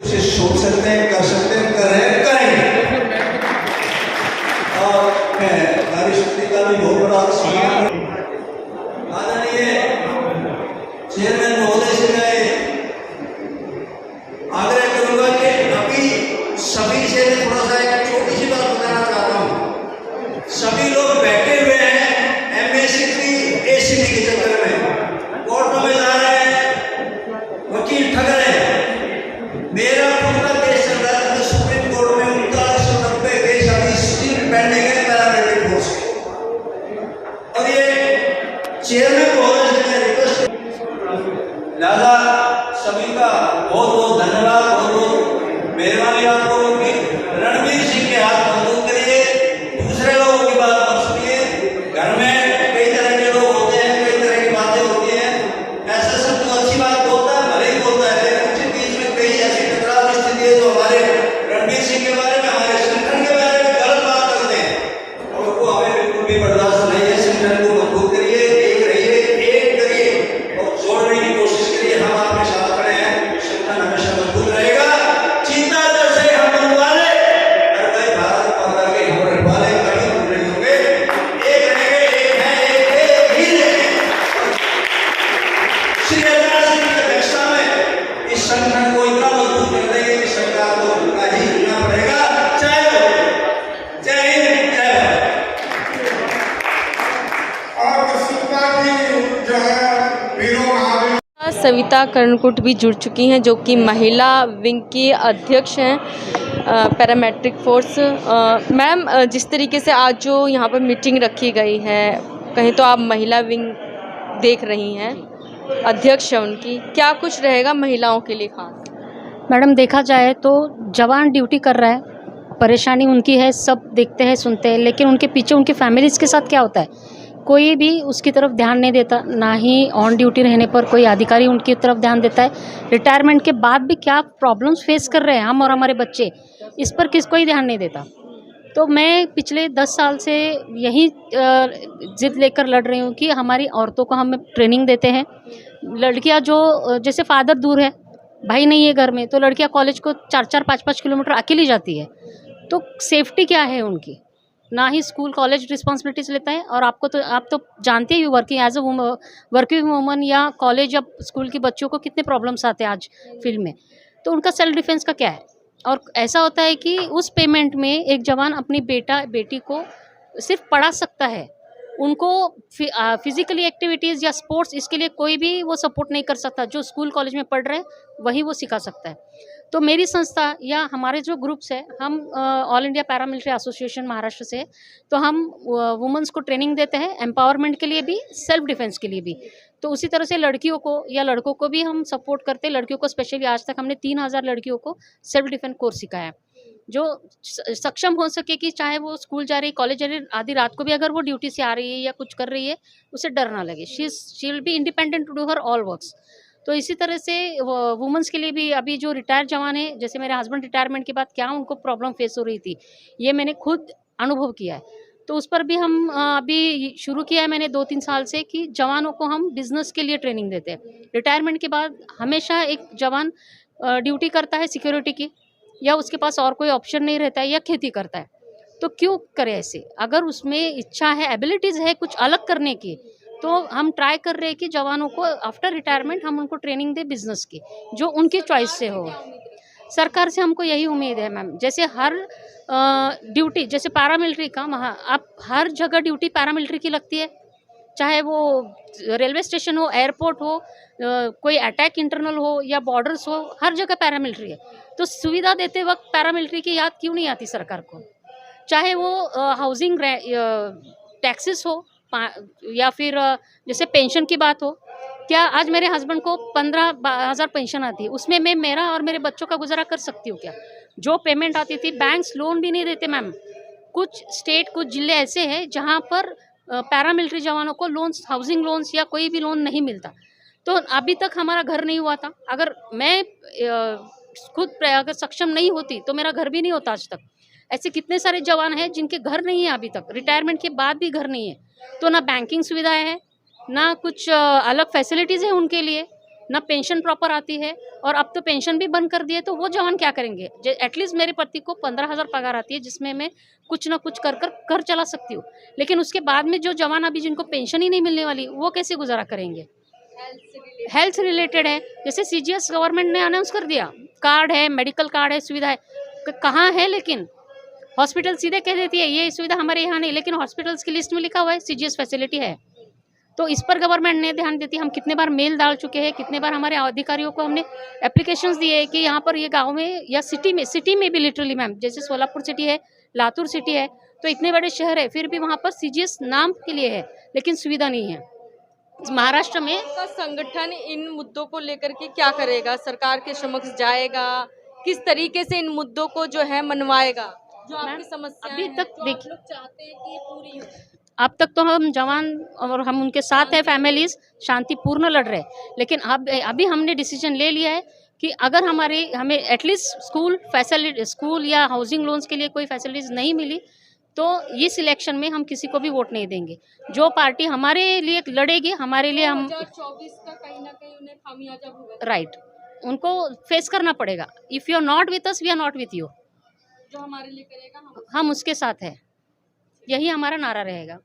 से सोच सकते हैं, कर सकते हैं, कर रहे हैं, करेंगे। और मैं नारी शक्ति का भी बहुत बड़ा सम्मान आदरणीय चेयरमैन महोदय से मैं आग्रह करूंगा कि अभी सभी से थोड़ा सा एक छोटी सी बात बताना चाहता हूँ। सभी लोग बैठे हुए हैं एमएससी एसीडी के चक्कर में, कोर्टों में जा रहे हैं, वकील ठग रहे हैं। मेरा खुद का केस चल रहा है सुप्रीम कोर्ट में, 3990 केस अभी स्टिल पेंडिंग है पैरामेडिक फोर्स के। और ये चेयरमैन महोदय से मैं रिक्वेस्ट, लिहाजा सभी का बहुत बहुत धन्यवाद, बहुत बहुत मेहरबानी आप लोगों की। रणवीर सिंह के हाथ बंदूक करिए, दूसरे लोगों की बात मत सुनिए। घर में कई तरह के लोग होते हैं, कई तरह की बातें होती हैं। ऐसा सब तो अच्छी बात बोलता है, भले ही बोलता है, लेकिन उसके बीच में कई ऐसी टकराव की स्थिति है जो हमारे रणवीर सिंह के बारे में, हमारे संगठन के बारे में गलत बात करते हैं, और वो हमें बिल्कुल भी बर्दाश्त नहीं है। संगठन को मजबूत करिए, एक रहिए, एक करिए और जोड़ने की कोशिश करिए। हम आपके साथ खड़े हैं, संगठन हमेशा मजबूत रहेगा। चिंता से हम बनवाले, अरे भाई भारत माता के हम रखवाले कभी दूर नहीं होंगे। एक रहेंगे, एक है, एक ही रहेंगे। श्री अजय सिंह की अध्यक्षता में इस संगठन को इतना मजबूत कर देंगे कि सरकार को उनका ही चुनना पड़ेगा। जय हो, जय हिंद, जय भारत। और सुविधा की जो है वीरों महावीर सविता कर्णकुट भी जुड़ चुकी हैं, जो कि महिला विंग की अध्यक्ष हैं पैरामेट्रिक फोर्स। मैम, जिस तरीके से आज जो यहाँ पर मीटिंग रखी गई है, कहीं तो आप महिला विंग देख रही हैं, अध्यक्ष है उनकी, क्या कुछ रहेगा महिलाओं के लिए खास? मैडम, देखा जाए तो जवान ड्यूटी कर रहा है, परेशानी उनकी है, सब देखते हैं सुनते हैं, लेकिन उनके पीछे उनकी फैमिलीज़ के साथ क्या होता है, कोई भी उसकी तरफ ध्यान नहीं देता। ना ही ऑन ड्यूटी रहने पर कोई अधिकारी उनकी तरफ ध्यान देता है। रिटायरमेंट के बाद भी क्या प्रॉब्लम्स फेस कर रहे हैं हम और हमारे बच्चे, इस पर कोई ध्यान नहीं देता। तो मैं पिछले 10 साल से यही जिद लेकर लड़ रही हूँ कि हमारी औरतों को हम ट्रेनिंग देते हैं। लड़कियाँ जो जैसे फादर दूर है, भाई नहीं है घर में, तो लड़कियाँ कॉलेज को 4-4, 5-5 किलोमीटर अकेली जाती है। तो सेफ्टी क्या है उनकी? ना ही स्कूल कॉलेज रिस्पॉन्सिबिलिटीज़ लेता है। और आप तो जानते ही working as a working woman या कॉलेज या स्कूल के बच्चों को कितने प्रॉब्लम्स आते हैं आज फील्ड में। तो उनका सेल्फ डिफेंस का क्या है? और ऐसा होता है कि उस पेमेंट में एक जवान अपनी बेटी को सिर्फ पढ़ा सकता है, उनको फिजिकली एक्टिविटीज़ या स्पोर्ट्स इसके लिए कोई भी वो सपोर्ट नहीं कर सकता। जो स्कूल कॉलेज में पढ़ रहे हैं वही वो सिखा सकता है। तो मेरी संस्था या हमारे जो ग्रुप्स है, हम all India paramilitary association Maharashtra से, तो हम वुमेंस को ट्रेनिंग देते हैं एम्पावरमेंट के लिए भी, सेल्फ डिफेंस के लिए भी। तो उसी तरह से लड़कियों को या लड़कों को भी हम सपोर्ट करते हैं। लड़कियों को स्पेशली आज तक हमने 3000 लड़कियों को सेल्फ डिफेंस कोर्स सिखाया है, जो सक्षम हो सके कि चाहे वो स्कूल जा रही, कॉलेज जा रही, आधी रात को भी अगर वो ड्यूटी से आ रही है या कुछ कर रही है, उसे डर ना लगे। She will be independent to do her all works. तो इसी तरह से वुमेंस के लिए भी अभी जो रिटायर्ड जवान है, जैसे मेरे हस्बैंड रिटायरमेंट के बाद क्या उनको प्रॉब्लम फेस हो रही थी, ये मैंने खुद अनुभव किया है। तो उस पर भी हम अभी शुरू किया है मैंने 2-3 साल से कि जवानों को हम बिजनेस के लिए ट्रेनिंग देते हैं। रिटायरमेंट के बाद हमेशा एक जवान ड्यूटी करता है सिक्योरिटी की, या उसके पास और कोई ऑप्शन नहीं रहता है, या खेती करता है। तो क्यों करे ऐसे? अगर उसमें इच्छा है, एबिलिटीज़ है कुछ अलग करने की, तो हम ट्राई कर रहे हैं कि जवानों को आफ्टर रिटायरमेंट हम उनको ट्रेनिंग दें बिजनेस की, जो उनकी चॉइस से हो। सरकार से हमको यही उम्मीद है मैम। जैसे हर ड्यूटी, जैसे पैरामिलिट्री का आप हर जगह ड्यूटी पैरामिलिट्री की लगती है, चाहे वो रेलवे स्टेशन हो, एयरपोर्ट हो, कोई अटैक इंटरनल हो या बॉर्डर्स हो, हर जगह पैरामिलिट्री है। तो सुविधा देते वक्त पैरामिलिट्री की याद क्यों नहीं आती सरकार को? चाहे वो हाउसिंग टैक्सेस हो, या फिर जैसे पेंशन की बात हो। क्या आज मेरे हस्बैंड को 15,000 पेंशन आती है, उसमें मैं मेरा और मेरे बच्चों का गुजारा कर सकती हूँ क्या? जो पेमेंट आती थी, बैंक्स लोन भी नहीं देते मैम। कुछ स्टेट, कुछ जिले ऐसे हैं जहाँ पर पैरामिलिट्री जवानों को लोन्स, हाउसिंग लोन्स या कोई भी लोन नहीं मिलता। तो अभी तक हमारा घर नहीं हुआ था। अगर मैं खुद अगर सक्षम नहीं होती तो मेरा घर भी नहीं होता आज तक। ऐसे कितने सारे जवान हैं जिनके घर नहीं है अभी तक, रिटायरमेंट के बाद भी घर नहीं है। तो ना बैंकिंग सुविधाएं हैं, ना कुछ अलग फैसिलिटीज़ है उनके लिए, ना पेंशन प्रॉपर आती है, और अब तो पेंशन भी बंद कर दिए, तो वो जवान क्या करेंगे। एटलीस्ट मेरे पति को 15,000 पगार आती है, जिसमें मैं कुछ ना कुछ कर कर घर चला सकती हूँ, लेकिन उसके बाद में जो जवान अभी जिनको पेंशन ही नहीं मिलने वाली, वो कैसे गुजारा करेंगे। हेल्थ रिलेटेड है, जैसे CGS गवर्नमेंट ने अनाउंस कर दिया, कार्ड है, मेडिकल कार्ड है, सुविधा है, कहाँ है, लेकिन हॉस्पिटल सीधे कह देती है ये सुविधा हमारे यहाँ नहीं, लेकिन हॉस्पिटल्स की लिस्ट में लिखा हुआ है CGS फैसिलिटी है। तो इस पर गवर्नमेंट ने ध्यान देती है। हम कितने बार मेल डाल चुके हैं, कितने बार हमारे अधिकारियों को हमने एप्लीकेशंस दिए कि यहाँ पर ये गांव में या सिटी में भी लिटरली मैम, जैसे सोलापुर सिटी है, लातूर सिटी है, तो इतने बड़े शहर है, फिर भी वहाँ पर CGS नाम के लिए है, लेकिन सुविधा नहीं है। महाराष्ट्र में आपका संगठन इन मुद्दों को लेकर के क्या करेगा? सरकार के समक्ष जाएगा? किस तरीके से इन मुद्दों को जो है मनवाएगा? जो आपकी समस्या अभी तक जो आप देखिए, लोग चाहते हैं कि ये पूरी हो। अब तक तो हम जवान और हम उनके साथ है, फैमिलीज शांतिपूर्ण लड़ रहे हैं, लेकिन अब अभी हमने डिसीजन ले लिया है कि अगर हमें एटलीस्ट स्कूल या हाउसिंग लोन्स के लिए कोई फैसिलिटीज़ नहीं मिली, तो इस इलेक्शन में हम किसी को भी वोट नहीं देंगे। जो पार्टी हमारे लिए लड़ेगी, हमारे लिए हम 2024 का कहीं ना कहीं उन्हें खामियाजा भुगतना राइट उनको फेस करना पड़ेगा। If you are not with us, we are not with you. जो हमारे लिए करेगा हम उसके साथ हैं, यही हमारा नारा रहेगा।